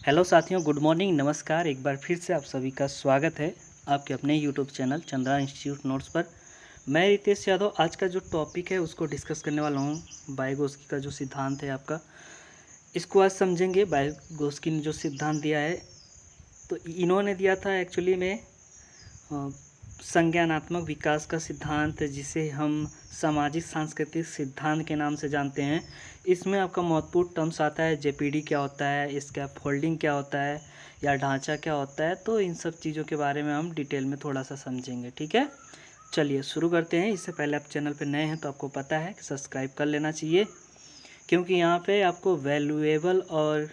Hello साथियों, good morning, नमस्कार। एक बार फिर से आप सभी का स्वागत है आपके अपने YouTube channel Chandra institute notes पर। मैं रितेश यादव आज का जो टॉपिक है उसको डिस्कस करने वाला हूँ। वाइगोत्स्की का जो सिद्धांत है आपका, इसको आज समझेंगे। वाइगोत्स्की ने जो सिद्धांत दिया है, तो इन्होंने दिया था एक्चुअली में संज्ञानात्मक विकास का सिद्धांत, जिसे हम सामाजिक सांस्कृतिक सिद्धांत के नाम से जानते हैं। इसमें आपका महत्वपूर्ण टर्म्स आता है, जेपीडी क्या होता है, स्कैफोल्डिंग क्या होता है, या ढांचा क्या होता है। तो इन सब चीज़ों के बारे में हम डिटेल में थोड़ा सा समझेंगे, ठीक है। चलिए शुरू करते हैं। इससे पहले आप चैनल पर नए हैं तो आपको पता है कि सब्सक्राइब कर लेना चाहिए, क्योंकि यहाँ पे आपको वैल्यूएबल और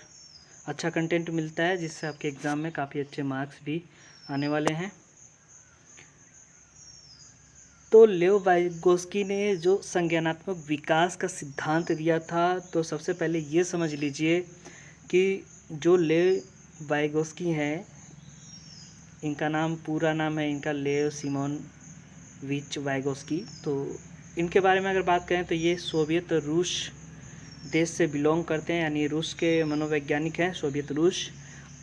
अच्छा कंटेंट मिलता है, जिससे आपके एग्ज़ाम में काफ़ी अच्छे मार्क्स भी आने वाले हैं। तो लेव वाइगोत्स्की ने जो संज्ञानात्मक विकास का सिद्धांत दिया था, तो सबसे पहले ये समझ लीजिए कि जो लेव वाइगोत्स्की हैं, इनका पूरा नाम है इनका लेव सिमोनोविच वाइगोत्स्की। तो इनके बारे में अगर बात करें तो ये सोवियत रूस देश से बिलोंग करते हैं, यानी रूस के मनोवैज्ञानिक हैं, सोवियत रूस।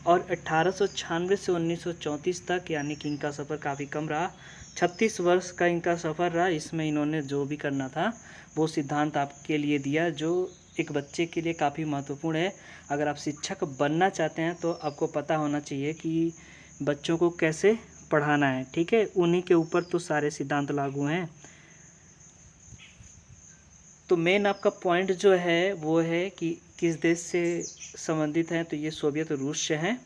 और 1896 से 1934 तक, यानी कि इनका सफ़र काफ़ी कम रहा, 36 वर्ष का इनका सफ़र रहा। इसमें इन्होंने जो भी करना था वो सिद्धांत आपके लिए दिया, जो एक बच्चे के लिए काफ़ी महत्वपूर्ण है। अगर आप शिक्षक बनना चाहते हैं तो आपको पता होना चाहिए कि बच्चों को कैसे पढ़ाना है, ठीक है। उन्हीं के ऊपर तो सारे सिद्धांत लागू हैं। तो मेन आपका पॉइंट जो है वो है कि किस देश से संबंधित हैं, तो ये सोवियत रूस से हैं।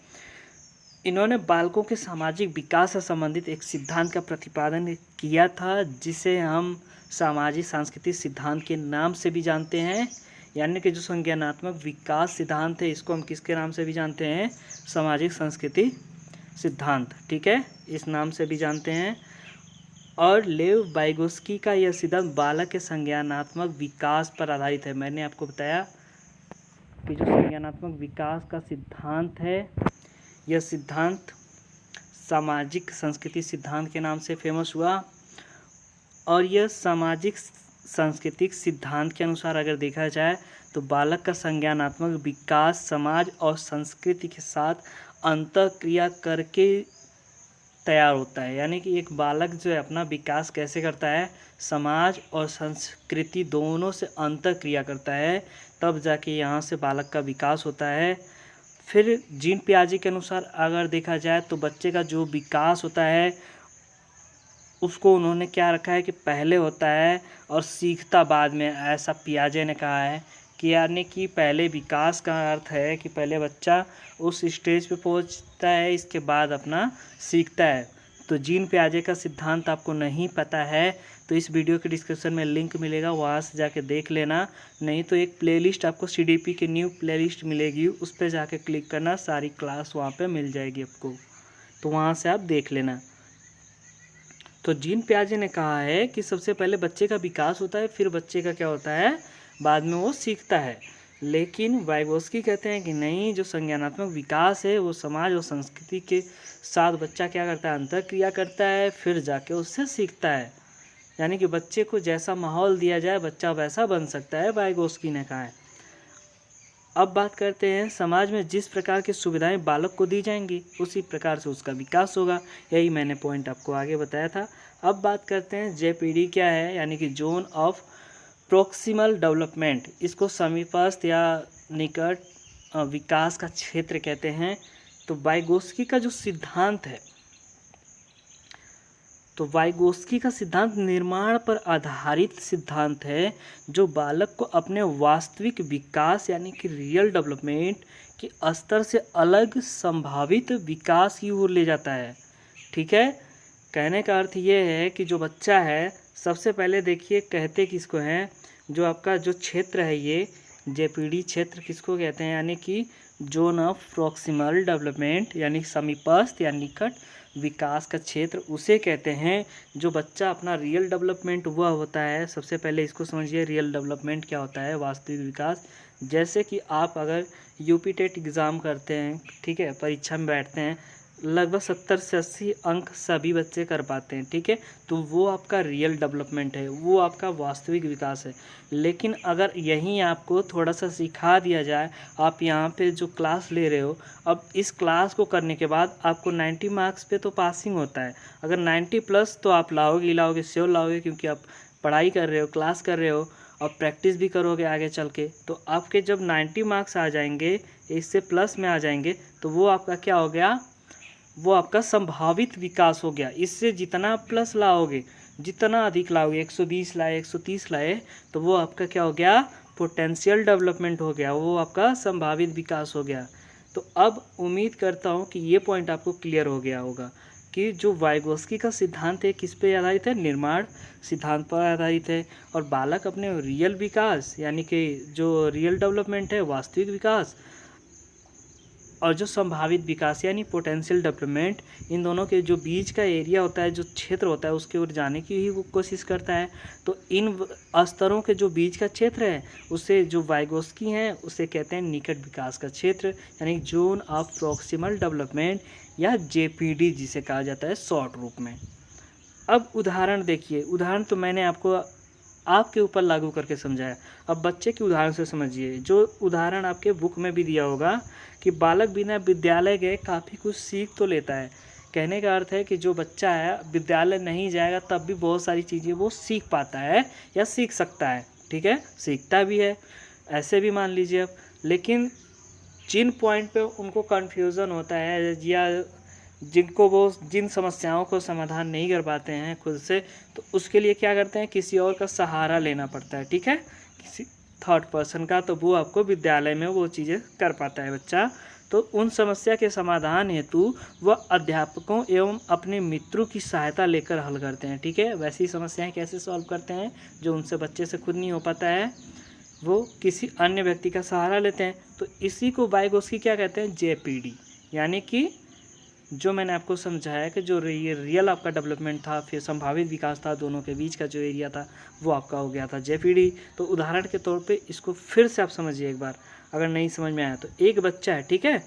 इन्होंने बालकों के सामाजिक विकास से संबंधित एक सिद्धांत का प्रतिपादन किया था, जिसे हम सामाजिक सांस्कृतिक सिद्धांत के नाम से भी जानते हैं। यानी कि जो संज्ञानात्मक विकास सिद्धांत है, इसको हम किसके नाम से भी जानते हैं? सामाजिक सांस्कृतिक सिद्धांत, ठीक है, इस नाम से भी जानते हैं। और लेव वाइगोत्स्की का यह सिद्धांत बालक के संज्ञानात्मक विकास पर आधारित है। मैंने आपको बताया कि जो संज्ञानात्मक विकास का सिद्धांत है, यह सिद्धांत सामाजिक संस्कृति सिद्धांत के नाम से फेमस हुआ। और यह सामाजिक सांस्कृतिक सिद्धांत के अनुसार अगर देखा जाए तो बालक का संज्ञानात्मक विकास समाज और संस्कृति के साथ अंतःक्रिया करके तैयार होता है। यानी कि एक बालक जो है अपना विकास कैसे करता है? समाज और संस्कृति दोनों से अंतःक्रिया करता है, तब जाके यहाँ से बालक का विकास होता है। फिर जीन पियाजे के अनुसार अगर देखा जाए तो बच्चे का जो विकास होता है उसको उन्होंने क्या रखा है कि पहले होता है और सीखता बाद में, ऐसा पियाजे ने कहा है। कि यानी कि पहले विकास का अर्थ है कि पहले बच्चा उस स्टेज पे पहुंचता है, इसके बाद अपना सीखता है। तो जीन पियाजे का सिद्धांत आपको नहीं पता है तो इस वीडियो के डिस्क्रिप्शन में लिंक मिलेगा, वहाँ से जाके देख लेना। नहीं तो एक प्लेलिस्ट आपको CDP की न्यू प्लेलिस्ट मिलेगी, उस पर जाके क्लिक करना, सारी क्लास वहाँ पे मिल जाएगी आपको, तो वहाँ से आप देख लेना। तो जीन पियाजे ने कहा है कि सबसे पहले बच्चे का विकास होता है, फिर बच्चे का क्या होता है, बाद में वो सीखता है। लेकिन वाइगोत्स्की कहते हैं कि नहीं, जो संज्ञानात्मक विकास है वो समाज और संस्कृति के साथ बच्चा क्या करता है, अंतःक्रिया करता है, फिर जाके उससे सीखता है। यानी कि बच्चे को जैसा माहौल दिया जाए बच्चा वैसा बन सकता है, वाइगोत्स्की ने कहा है। अब बात करते हैं, समाज में जिस प्रकार की सुविधाएं बालक को दी जाएंगी उसी प्रकार से उसका विकास होगा। यही मैंने पॉइंट आपको आगे बताया था। अब बात करते हैं जेपीडी क्या है, यानी कि जोन ऑफ प्रोक्सिमल डेवलपमेंट। इसको समीपस्थ या निकट विकास का क्षेत्र कहते हैं। तो वाइगोत्स्की का जो सिद्धांत है, तो वाइगोत्स्की का सिद्धांत निर्माण पर आधारित सिद्धांत है, जो बालक को अपने वास्तविक विकास यानी कि रियल डेवलपमेंट के स्तर से अलग संभावित विकास की ओर ले जाता है, ठीक है। कहने का अर्थ ये है कि जो बच्चा है, सबसे पहले देखिए कहते किसको हैं, जो आपका जो क्षेत्र है ये जेपीडी क्षेत्र किसको कहते हैं, यानी कि जोन ऑफ प्रोक्सिमल डेवलपमेंट, यानी समीपस्थ या निकट विकास का क्षेत्र उसे कहते हैं। जो बच्चा अपना रियल डेवलपमेंट हुआ होता है, सबसे पहले इसको समझिए, रियल डेवलपमेंट क्या होता है, वास्तविक विकास। जैसे कि आप अगर यूपी टेट एग्ज़ाम करते हैं, ठीक है, परीक्षा में बैठते हैं, लगभग 70 से 80 अंक सभी बच्चे कर पाते हैं, ठीक है। तो वो आपका रियल डेवलपमेंट है, वो आपका वास्तविक विकास है। लेकिन अगर यहीं आपको थोड़ा सा सिखा दिया जाए, आप यहाँ पे जो क्लास ले रहे हो, अब इस क्लास को करने के बाद आपको 90 मार्क्स पे तो पासिंग होता है, अगर 90 प्लस तो आप लाओगे ही लाओगे, श्योर लाओगे, क्योंकि आप पढ़ाई कर रहे हो, क्लास कर रहे हो और प्रैक्टिस भी करोगे आगे चल के। तो आपके जब 90 मार्क्स आ जाएंगे, इससे प्लस में आ जाएंगे, तो वो आपका क्या हो गया, वो आपका संभावित विकास हो गया। इससे जितना प्लस लाओगे, जितना अधिक लाओगे, 120 लाए, 130 लाए, तो वो आपका क्या हो गया, पोटेंशियल डेवलपमेंट हो गया, वो आपका संभावित विकास हो गया। तो अब उम्मीद करता हूँ कि ये पॉइंट आपको क्लियर हो गया होगा कि जो वाइगोस्की का सिद्धांत है किस पे आधारित है, निर्माण सिद्धांत पर आधारित है। और बालक अपने रियल विकास यानी कि जो रियल डेवलपमेंट है, वास्तविक विकास, और जो संभावित विकास यानी पोटेंशियल डेवलपमेंट, इन दोनों के जो बीच का एरिया होता है, जो क्षेत्र होता है, उसके ओर जाने की ही वो कोशिश करता है। तो इन स्तरों के जो बीच का क्षेत्र है, उसे जो वाइगोस्की हैं उसे कहते हैं निकट विकास का क्षेत्र, यानी जोन ऑफ प्रॉक्सिमल डेवलपमेंट, या जेपीडी जिसे कहा जाता है शॉर्ट रूप में। अब उदाहरण देखिए, उदाहरण तो मैंने आपके ऊपर लागू करके समझाया, अब बच्चे के उदाहरण से समझिए। जो उदाहरण आपके बुक में भी दिया होगा कि बालक बिना विद्यालय गए काफ़ी कुछ सीख तो लेता है। कहने का अर्थ है कि जो बच्चा है विद्यालय नहीं जाएगा तब भी बहुत सारी चीज़ें वो सीख पाता है या सीख सकता है, ठीक है, सीखता भी है, ऐसे भी मान लीजिए अब। लेकिन जिन पॉइंट पे उनको कन्फ्यूज़न होता है या जिन समस्याओं को समाधान नहीं कर पाते हैं खुद से, तो उसके लिए क्या करते हैं, किसी और का सहारा लेना पड़ता है, ठीक है, किसी थर्ड पर्सन का। तो वो आपको विद्यालय में वो चीज़ें कर पाता है बच्चा। तो उन समस्या के समाधान हेतु वह अध्यापकों एवं अपने मित्रों की सहायता लेकर हल करते हैं, ठीक है। वैसी समस्याएं कैसे सॉल्व करते हैं जो उनसे बच्चे से खुद नहीं हो पाता है, वो किसी अन्य व्यक्ति का सहारा लेते हैं। तो इसी को वाइगोस्की क्या कहते हैं, जेपीडी, यानी कि जो मैंने आपको समझाया कि जो रियल आपका डेवलपमेंट था, फिर संभावित विकास था, दोनों के बीच का जो एरिया था वो आपका हो गया था जेपीडी। तो उदाहरण के तौर पे इसको फिर से आप समझिए एक बार, अगर नहीं समझ में आया तो। एक बच्चा है, ठीक है,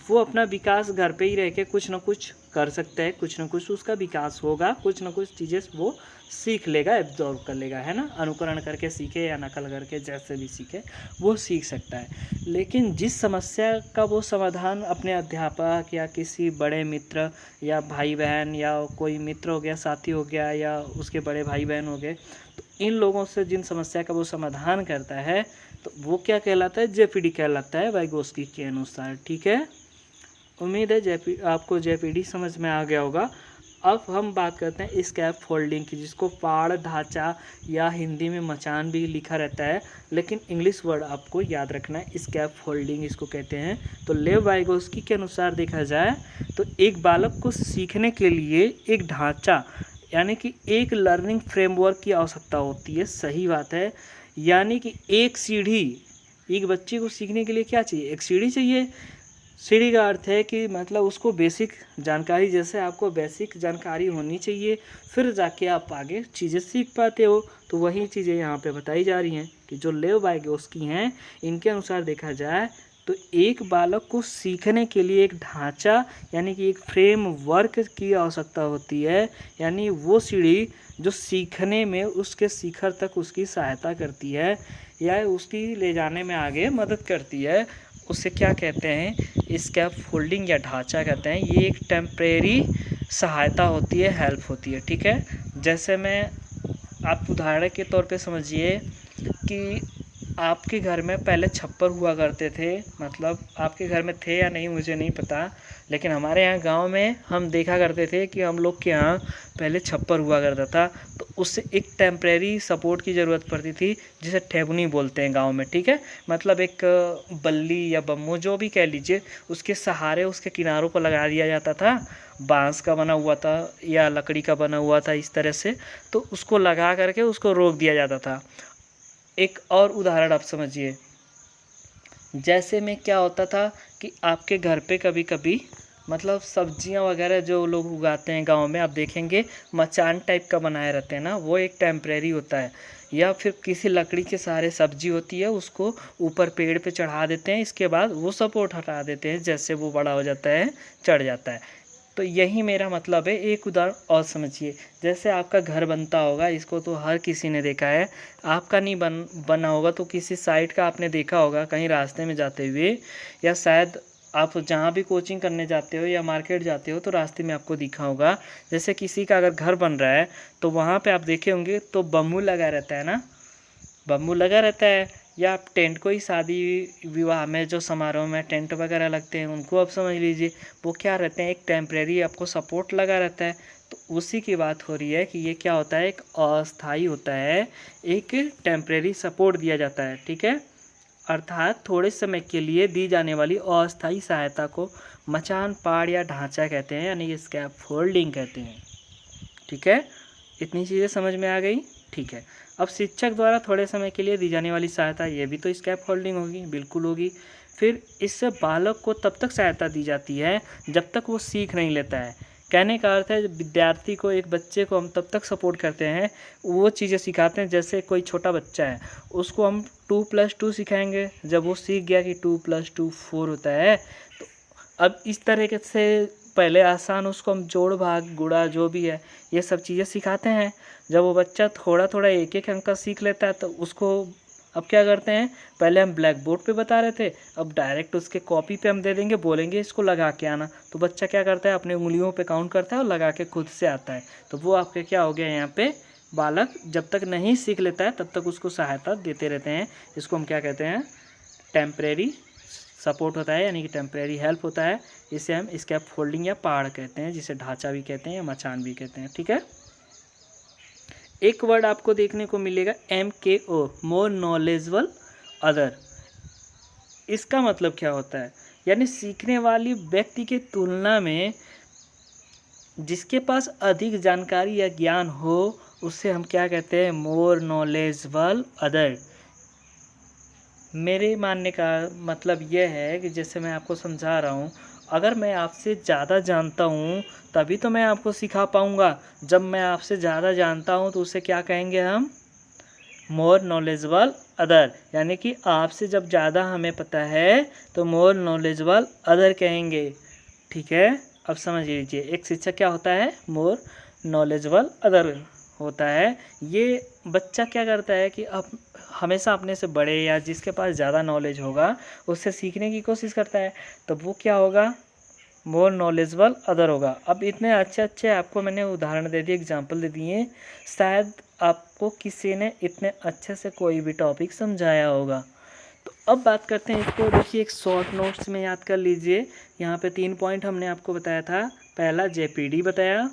वो अपना विकास घर पे ही रह के कुछ ना कुछ कर सकता है, कुछ ना कुछ उसका विकास होगा, कुछ ना कुछ चीज़ें वो सीख लेगा, एब्जॉर्व कर लेगा, है ना, अनुकरण करके सीखे या नकल करके, जैसे भी सीखे वो सीख सकता है। लेकिन जिस समस्या का वो समाधान अपने अध्यापक या किसी बड़े मित्र या भाई बहन या कोई मित्र हो गया, साथी हो गया, या उसके बड़े भाई बहन हो गए, तो इन लोगों से जिन समस्या का वो समाधान करता है, तो वो क्या कहलाता है, जेपीडी कहलाता है वाइगोस्की के अनुसार, ठीक है। उम्मीद है आपको जेपीडी समझ में आ गया होगा। अब हम बात करते हैं स्कैप फोल्डिंग की, जिसको पाड़ ढांचा या हिंदी में मचान भी लिखा रहता है, लेकिन इंग्लिश वर्ड आपको याद रखना है, स्कैप फोल्डिंग इसको कहते हैं। तो लेव वाइगोस्की के अनुसार देखा जाए तो एक बालक को सीखने के लिए एक ढांचा यानी कि एक लर्निंग फ्रेमवर्क की आवश्यकता होती है, सही बात है। यानी कि एक सीढ़ी, एक बच्चे को सीखने के लिए क्या चाहिए, एक सीढ़ी चाहिए। सीढ़ी का अर्थ है कि मतलब उसको बेसिक जानकारी, जैसे आपको बेसिक जानकारी होनी चाहिए, फिर जाके आप आगे चीज़ें सीख पाते हो। तो वही चीज़ें यहाँ पे बताई जा रही हैं कि जो लेव वाइगोस्की हैं, इनके अनुसार देखा जाए तो एक बालक को सीखने के लिए एक ढांचा यानी कि एक फ्रेमवर्क की आवश्यकता होती है, यानी वो सीढ़ी जो सीखने में उसके शिखर तक उसकी सहायता करती है या उसकी ले जाने में आगे मदद करती है, उसे क्या कहते हैं, स्कैप फोल्डिंग या ढांचा कहते हैं। ये एक टेम्परेरी सहायता होती है, हेल्प होती है, ठीक है। जैसे मैं आप उदाहरण के तौर पे समझिए कि आपके घर में पहले छप्पर हुआ करते थे, मतलब आपके घर में थे या नहीं मुझे नहीं पता, लेकिन हमारे यहाँ गांव में हम देखा करते थे कि हम लोग के यहाँ पहले छप्पर हुआ करता था। तो उससे एक टेम्परेरी सपोर्ट की ज़रूरत पड़ती थी, जिसे ठेबुनी बोलते हैं गांव में, ठीक है। मतलब एक बल्ली या बम्मू जो भी कह लीजिए, उसके सहारे उसके किनारों पर लगा दिया जाता था, बांस का बना हुआ था या लकड़ी का बना हुआ था इस तरह से, तो उसको लगा करके उसको रोक दिया जाता था। एक और उदाहरण आप समझिए, जैसे में क्या होता था कि आपके घर पे कभी कभी मतलब सब्जियां वगैरह जो लोग उगाते हैं गांव में, आप देखेंगे मचान टाइप का बनाए रहते हैं ना, वो एक टेम्परेरी होता है। या फिर किसी लकड़ी के सहारे सब्जी होती है, उसको ऊपर पेड़ पे चढ़ा देते हैं, इसके बाद वो सपोर्ट हटा देते हैं, जैसे वो बड़ा हो जाता है चढ़ जाता है। तो यही मेरा मतलब है। एक उदाहरण और समझिए, जैसे आपका घर बनता होगा, इसको तो हर किसी ने देखा है, आपका नहीं बना होगा तो किसी साइड का आपने देखा होगा कहीं रास्ते में जाते हुए, या शायद आप जहाँ भी कोचिंग करने जाते हो या मार्केट जाते हो तो रास्ते में आपको दिखा होगा। जैसे किसी का अगर घर बन रहा है तो वहाँ पे आप देखे होंगे तो बम्बू लगा रहता है ना, बम्बू लगा रहता है। या आप टेंट, कोई शादी विवाह में जो समारोह में टेंट वगैरह लगते हैं, उनको आप समझ लीजिए, वो क्या रहते हैं, एक टेम्परेरी आपको सपोर्ट लगा रहता है। तो उसी की बात हो रही है कि ये क्या होता है, एक अस्थाई होता है, एक टेम्परेरी सपोर्ट दिया जाता है, ठीक है। अर्थात थोड़े समय के लिए दी जाने वाली अस्थायी सहायता को मचान, पाड़ या ढांचा कहते हैं, यानी स्कैफोल्डिंग कहते हैं, ठीक है। इतनी चीज़ें समझ में आ गई, ठीक है। अब शिक्षक द्वारा थोड़े समय के लिए दी जाने वाली सहायता, ये भी तो स्कैफोल्डिंग होगी, बिल्कुल होगी। फिर इससे बालक को तब तक सहायता दी जाती है जब तक वो सीख नहीं लेता है। कहने का अर्थ है, विद्यार्थी को, एक बच्चे को हम तब तक सपोर्ट करते हैं, वो चीज़ें सिखाते हैं। जैसे कोई छोटा बच्चा है, उसको हम 2+2 सिखाएंगे, जब वो सीख गया कि 2+2 4 होता है, तो अब इस तरीके से पहले आसान उसको हम जोड़, भाग, गुणा जो भी है ये सब चीज़ें सिखाते हैं। जब वो बच्चा थोड़ा थोड़ा एक एक अंक का सीख लेता है तो उसको अब क्या करते हैं, पहले हम ब्लैक बोर्ड पे बता रहे थे, अब डायरेक्ट उसके कॉपी पे हम दे देंगे, बोलेंगे इसको लगा के आना। तो बच्चा क्या करता है, अपने उंगलियों पे काउंट करता है और लगा के खुद से आता है। तो वो आपके क्या हो गया यहाँ पे, बालक जब तक नहीं सीख लेता है तब तक उसको सहायता देते रहते हैं। इसको हम क्या कहते हैं, टेम्परेरी सपोर्ट होता है, यानी कि टेम्परेरी हेल्प होता है। इसे हम स्कैफोल्डिंग या पहाड़ कहते हैं, जिसे ढांचा भी कहते हैं या मचान भी कहते हैं, ठीक है। एक वर्ड आपको देखने को मिलेगा MKO, मोर नॉलेजेबल अदर। इसका मतलब क्या होता है, यानी सीखने वाली व्यक्ति की तुलना में जिसके पास अधिक जानकारी या ज्ञान हो, उससे हम क्या कहते हैं, मोर नॉलेजेबल अदर। मेरे मानने का मतलब यह है कि जैसे मैं आपको समझा रहा हूँ, अगर मैं आपसे ज़्यादा जानता हूँ तभी तो मैं आपको सिखा पाऊँगा। जब मैं आपसे ज़्यादा जानता हूँ तो उसे क्या कहेंगे हम, मोर नॉलेजेबल अदर। यानी कि आपसे जब ज़्यादा हमें पता है तो मोर नॉलेजेबल अदर कहेंगे, ठीक है। अब समझ लीजिए, एक शिक्षक क्या होता है, मोर नॉलेजेबल अदर होता है। ये बच्चा क्या करता है कि अब हमेशा अपने से बड़े या जिसके पास ज़्यादा नॉलेज होगा उससे सीखने की कोशिश करता है, तो वो क्या होगा, मोर नॉलेजेबल अदर होगा। अब इतने अच्छे अच्छे आपको मैंने उदाहरण दे दिए, एग्जाम्पल दे दिए, शायद आपको किसी ने इतने अच्छे से कोई भी टॉपिक समझाया होगा। तो अब बात करते हैं इसको, देखिए एक शॉर्ट नोट्स में याद कर लीजिए। यहाँ पे 3 पॉइंट हमने आपको बताया था। पहला JPD बताया,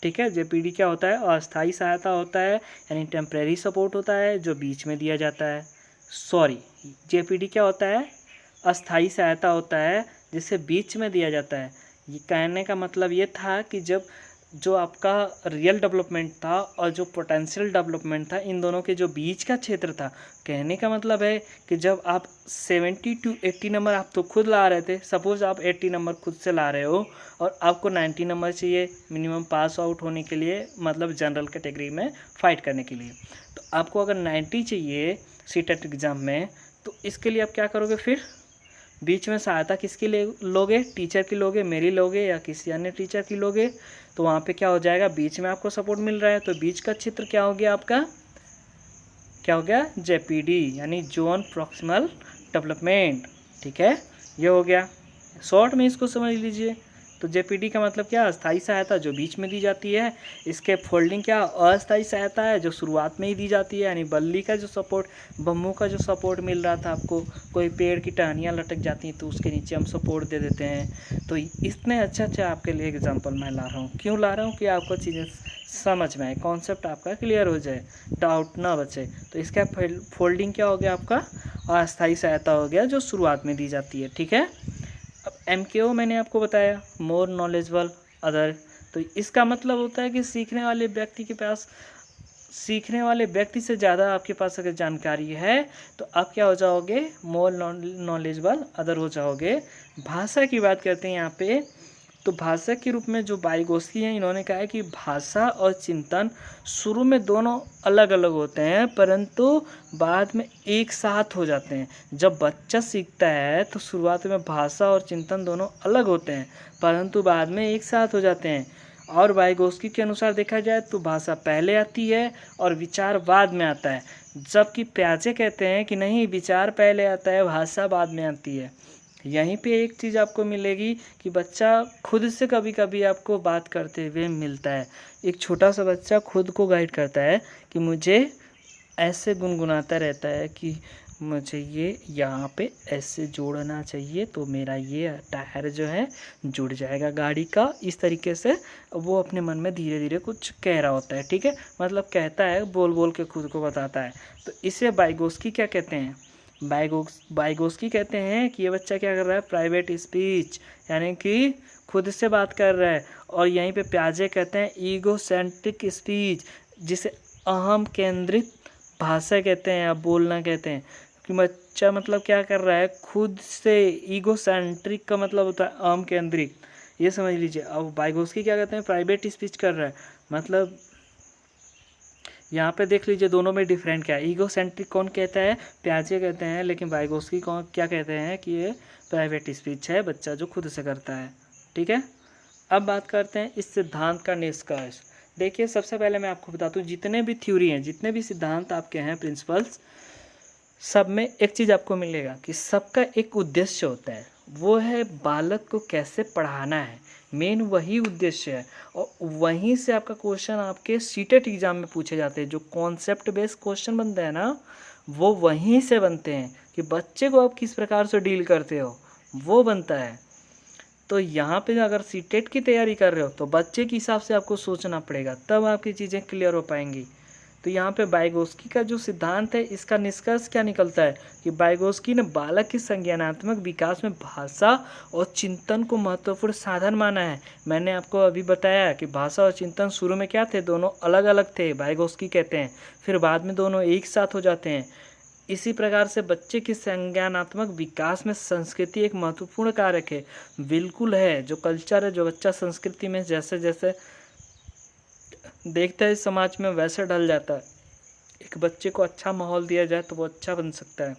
ठीक है। JPD क्या होता है, अस्थायी सहायता होता है, यानी टेम्परेरी सपोर्ट होता है जो बीच में दिया जाता है। सॉरी, JPD क्या होता है, अस्थायी सहायता होता है जिसे बीच में दिया जाता है। ये कहने का मतलब ये था कि जब जो आपका रियल डेवलपमेंट था और जो पोटेंशियल डेवलपमेंट था, इन दोनों के जो बीच का क्षेत्र था, कहने का मतलब है कि जब आप 70 to 80 नंबर आप तो खुद ला रहे थे, सपोज़ आप 80 नंबर खुद से ला रहे हो और आपको 90 नंबर चाहिए मिनिमम पास आउट होने के लिए, मतलब जनरल कैटेगरी में फ़ाइट करने के लिए। तो आपको अगर 90 चाहिए CTET एग्ज़ाम में, तो इसके लिए आप क्या करोगे, फिर बीच में सहायता किसकी लोगे, टीचर की लोगे, मेरी लोगे या किसी अन्य टीचर की लोगे। तो वहाँ पे क्या हो जाएगा, बीच में आपको सपोर्ट मिल रहा है, तो बीच का क्षेत्र क्या हो गया आपका, क्या हो गया, JPD, यानी जोन प्रॉक्सिमल डेवलपमेंट, ठीक है। ये हो गया, शॉर्ट में इसको समझ लीजिए। तो JPD का मतलब क्या, अस्थायी सहायता जो बीच में दी जाती है। इसके फोल्डिंग क्या, अस्थायी सहायता है जो शुरुआत में ही दी जाती है, यानी बल्ली का जो सपोर्ट, बम्बू का जो सपोर्ट मिल रहा था आपको, कोई पेड़ की टहनियाँ लटक जाती हैं तो उसके नीचे हम सपोर्ट दे देते हैं। तो इतने अच्छे आपके लिए एग्जाम्पल मैं ला रहा हूँ, क्यों ला रहा हूँ कि आपको चीज़ें समझ में आए, कॉन्सेप्ट आपका क्लियर हो जाए, डाउट ना बचे। तो इसका फोल्डिंग क्या हो गया आपका, अस्थायी सहायता हो गया जो शुरुआत में दी जाती है, ठीक है। अब MKO मैंने आपको बताया, मोर नॉलेजेबल अदर। तो इसका मतलब होता है कि सीखने वाले व्यक्ति से ज़्यादा आपके पास अगर जानकारी है तो आप क्या हो जाओगे, मोर नॉलेजेबल अदर हो जाओगे। भाषा की बात करते हैं यहाँ पे, तो भाषा के रूप में जो वाइगोत्स्की हैं, इन्होंने कहा है कि भाषा और चिंतन शुरू में दोनों अलग अलग होते हैं, परंतु बाद में एक साथ हो जाते हैं। जब बच्चा सीखता है तो शुरुआत में भाषा और चिंतन दोनों अलग होते हैं, परंतु बाद में एक साथ हो जाते हैं। और वाइगोत्स्की के अनुसार देखा जाए तो भाषा पहले आती है और विचार बाद में आता है, जबकि प्याजे कहते हैं कि नहीं, विचार पहले आता है, भाषा बाद में आती है। यहीं पे एक चीज़ आपको मिलेगी कि बच्चा खुद से कभी कभी आपको बात करते हुए मिलता है। एक छोटा सा बच्चा खुद को गाइड करता है कि मुझे ऐसे गुनगुनाता रहता है कि मुझे ये यहाँ पे ऐसे जोड़ना चाहिए तो मेरा ये टायर जो है जुड़ जाएगा गाड़ी का। इस तरीके से वो अपने मन में धीरे धीरे कुछ कह रहा होता है, ठीक है, मतलब कहता है, बोल बोल के खुद को बताता है। तो इसे वाइगोत्स्की क्या कहते हैं? वाइगोत्स्की कहते हैं कि ये बच्चा क्या कर रहा है, प्राइवेट स्पीच, यानी कि खुद से बात कर रहा है। और यहीं पे प्याजे कहते हैं ईगोसेंट्रिक स्पीच, जिसे अहम केंद्रित भाषा कहते हैं या बोलना कहते हैं। कि बच्चा मतलब क्या कर रहा है, खुद से। ईगोसेंट्रिक का मतलब होता है अहम केंद्रित, ये समझ लीजिए। अब वाइगोत्स्की क्या कहते हैं, प्राइवेट स्पीच कर रहा है। मतलब यहाँ पे देख लीजिए दोनों में डिफरेंट क्या है। ईगोसेंट्रिक कौन कहता है, प्याजे कहते हैं, लेकिन वाइगोत्स्की कौन क्या कहते हैं कि ये प्राइवेट स्पीच है, बच्चा जो खुद से करता है, ठीक है। अब बात करते हैं इस सिद्धांत का निष्कर्ष। देखिए सबसे पहले मैं आपको बता दूं, जितने भी थ्योरी हैं, जितने भी सिद्धांत आपके हैं, प्रिंसिपल्स, सब में एक चीज़ आपको मिलेगा कि सबका एक उद्देश्य होता है, वो है बालक को कैसे पढ़ाना है। मेन वही उद्देश्य है। और वहीं से आपका क्वेश्चन आपके सीटेट एग्जाम में पूछे जाते हैं। जो कॉन्सेप्ट बेस्ड क्वेश्चन बनते हैं ना, वो वहीं से बनते हैं कि बच्चे को आप किस प्रकार से डील करते हो, वो बनता है। तो यहाँ पे अगर सीटेट की तैयारी कर रहे हो तो बच्चे के हिसाब से आपको सोचना पड़ेगा, तब आपकी चीज़ें क्लियर हो पाएंगी। तो यहाँ पे वाइगोत्स्की का जो सिद्धांत है, इसका निष्कर्ष क्या निकलता है कि वाइगोत्स्की ने बालक के संज्ञानात्मक विकास में भाषा और चिंतन को महत्वपूर्ण साधन माना है। मैंने आपको अभी बताया कि भाषा और चिंतन शुरू में क्या थे, दोनों अलग अलग थे, वाइगोत्स्की कहते हैं, फिर बाद में दोनों एक साथ हो जाते हैं। इसी प्रकार से बच्चे के संज्ञानात्मक विकास में संस्कृति एक महत्वपूर्ण कारक है। बिल्कुल है, जो कल्चर है, जो बच्चा संस्कृति में जैसे जैसे देखता है समाज में वैसे ढल जाता है। एक बच्चे को अच्छा माहौल दिया जाए तो वो अच्छा बन सकता है।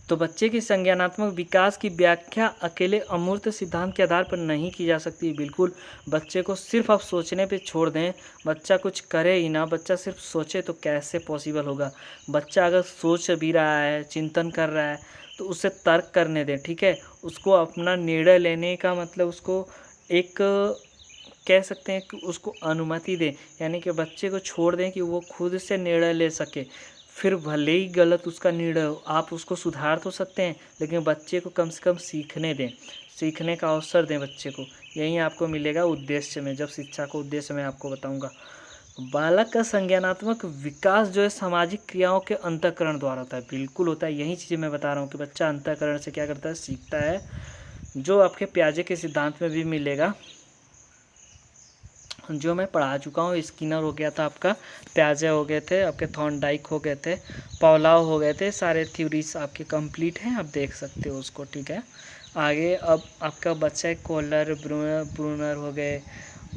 तो बच्चे की संज्ञानात्मक विकास की व्याख्या अकेले अमूर्त सिद्धांत के आधार पर नहीं की जा सकती। बिल्कुल, बच्चे को सिर्फ आप सोचने पे छोड़ दें, बच्चा कुछ करे ही ना, बच्चा सिर्फ सोचे तो कैसे पॉसिबल होगा। बच्चा अगर सोच भी रहा है, चिंतन कर रहा है, तो उसे तर्क करने दें, ठीक है। उसको अपना निर्णय लेने का मतलब उसको एक कह सकते हैं कि उसको अनुमति दें, यानी कि बच्चे को छोड़ दें कि वो खुद से निर्णय ले सके। फिर भले ही गलत उसका निर्णय हो, आप उसको सुधार तो सकते हैं, लेकिन बच्चे को कम से कम सीखने दें, सीखने का अवसर दें बच्चे को। यही आपको मिलेगा उद्देश्य में, जब शिक्षा को उद्देश्य में आपको बताऊंगा। बालक का संज्ञानात्मक विकास जो है सामाजिक क्रियाओं के अंतःकरण द्वारा होता है। बिल्कुल होता है, यही चीज़ें मैं बता रहा हूँ कि बच्चा अंतःकरण से क्या करता है, सीखता है, जो आपके प्याजे के सिद्धांत में भी मिलेगा, जो मैं पढ़ा चुका हूँ। स्किनर हो गया था आपका, प्याजे हो गए थे आपके, थॉर्नडाइक हो गए थे, पावलोव हो गए थे, सारे थ्योरीज आपके कंप्लीट हैं, आप देख सकते हो उसको, ठीक है। आगे अब आपका बच्चा है कोहलर, ब्रूनर हो गए,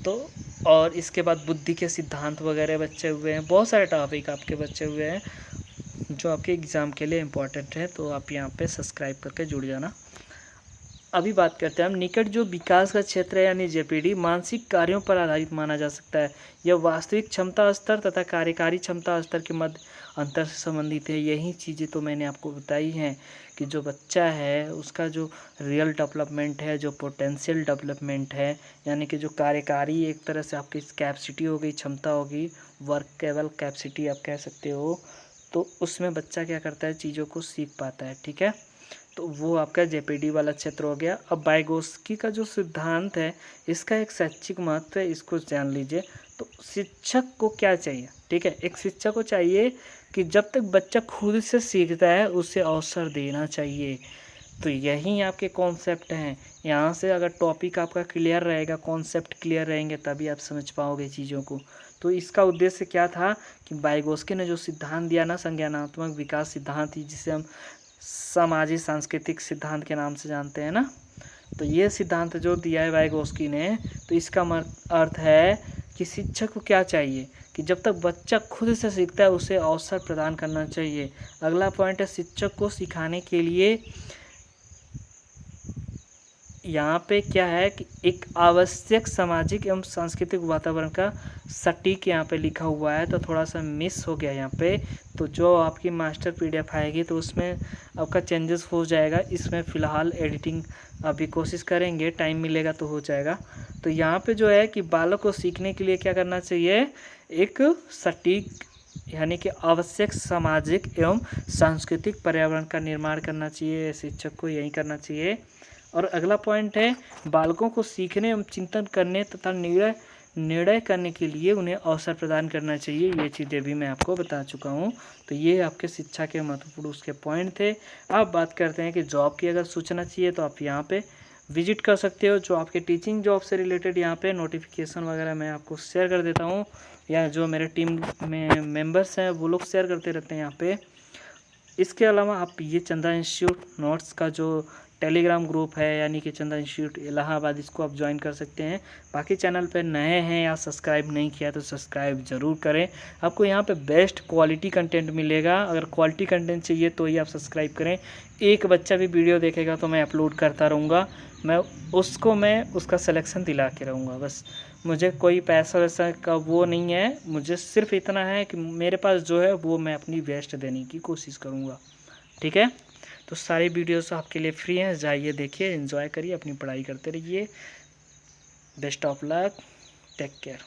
तो और इसके बाद बुद्धि के सिद्धांत वगैरह बच्चे हुए हैं। बहुत सारे टॉपिक आपके बच्चे हुए हैं जो आपके एग्ज़ाम के लिए इम्पोर्टेंट है, तो आप यहाँ पे सब्सक्राइब करके जुड़ जाना। अभी बात करते हैं हम निकट जो विकास का क्षेत्र है, यानी जेपीडी मानसिक कार्यों पर आधारित माना जा सकता है। यह वास्तविक क्षमता स्तर तथा कार्यकारी क्षमता स्तर के मध्य अंतर से संबंधित है। यही चीज़ें तो मैंने आपको बताई हैं कि जो बच्चा है उसका जो रियल डेवलपमेंट है, जो पोटेंशियल डेवलपमेंट है, यानी कि जो कार्यकारी एक तरह से आपकी कैपेसिटी हो गई, क्षमता होगी, वर्केबल कैपेसिटी आप कह सकते हो, तो उसमें बच्चा क्या करता है, चीज़ों को सीख पाता है, ठीक है। तो वो आपका जेपीडी वाला क्षेत्र हो गया। अब वाइगोत्स्की का जो सिद्धांत है, इसका एक शैक्षिक महत्व है, इसको जान लीजिए। तो शिक्षक को क्या चाहिए, ठीक है, एक शिक्षक को चाहिए कि जब तक बच्चा खुद से सीखता है उसे अवसर देना चाहिए। तो यही आपके कॉन्सेप्ट हैं। यहाँ से अगर टॉपिक आपका क्लियर रहेगा, कॉन्सेप्ट क्लियर रहेंगे, तभी आप समझ पाओगे चीज़ों को। तो इसका उद्देश्य क्या था कि वाइगोत्स्की ने जो सिद्धांत दिया ना, संज्ञानात्मक विकास सिद्धांत, जिसे हम सामाजिक सांस्कृतिक सिद्धांत के नाम से जानते हैं ना, तो ये सिद्धांत जो दिया है वाइगोस्की ने, तो इसका अर्थ है कि शिक्षक को क्या चाहिए कि जब तक बच्चा खुद से सीखता है उसे अवसर प्रदान करना चाहिए। अगला पॉइंट है शिक्षक को सिखाने के लिए यहाँ पे क्या है कि एक आवश्यक सामाजिक एवं सांस्कृतिक वातावरण का सटीक यहाँ पे लिखा हुआ है, तो थोड़ा सा मिस हो गया यहाँ पे। तो जो आपकी मास्टर पीडीएफ आएगी तो उसमें आपका चेंजेस हो जाएगा। इसमें फ़िलहाल एडिटिंग अभी कोशिश करेंगे, टाइम मिलेगा तो हो जाएगा। तो यहाँ पे जो है कि बालक को सीखने के लिए क्या करना चाहिए, एक सटीक यानी कि आवश्यक सामाजिक एवं सांस्कृतिक पर्यावरण का निर्माण करना चाहिए, शिक्षक को यही करना चाहिए। और अगला पॉइंट है बालकों को सीखने एवं चिंतन करने तथा निर्णय करने के लिए उन्हें अवसर प्रदान करना चाहिए। ये चीज़ें भी मैं आपको बता चुका हूँ। तो ये आपके शिक्षा के महत्वपूर्ण उसके पॉइंट थे। अब बात करते हैं कि जॉब की अगर सूचना चाहिए तो आप यहाँ पे विजिट कर सकते हो। जो आपके टीचिंग जॉब से रिलेटेड यहाँ पे नोटिफिकेशन वगैरह मैं आपको शेयर कर देता हूँ, या जो मेरे टीम में मेंबर्स हैं वो लोग शेयर करते रहते हैं यहाँ पे। इसके अलावा आप ये चंदा इंस्टीट्यूट नोट्स का जो टेलीग्राम ग्रुप है यानी कि चंदा इंस्टीट्यूट इलाहाबाद, इसको आप ज्वाइन कर सकते हैं। बाकी चैनल पे नए हैं या सब्सक्राइब नहीं किया तो सब्सक्राइब ज़रूर करें। आपको यहाँ पे बेस्ट क्वालिटी कंटेंट मिलेगा। अगर क्वालिटी कंटेंट चाहिए तो ही आप सब्सक्राइब करें। एक बच्चा भी वीडियो देखेगा तो मैं अपलोड करता रहूँगा, मैं उसका सिलेक्शन दिला के रहूँगा। बस मुझे कोई पैसा वैसा का वो नहीं है, मुझे सिर्फ इतना है कि मेरे पास जो है वो मैं अपनी बेस्ट देने की कोशिश करूँगा। ठीक है, तो सारी वीडियोस आपके लिए फ्री हैं, जाइए देखिए, एंजॉय करिए, अपनी पढ़ाई करते रहिए। Best of luck, take care.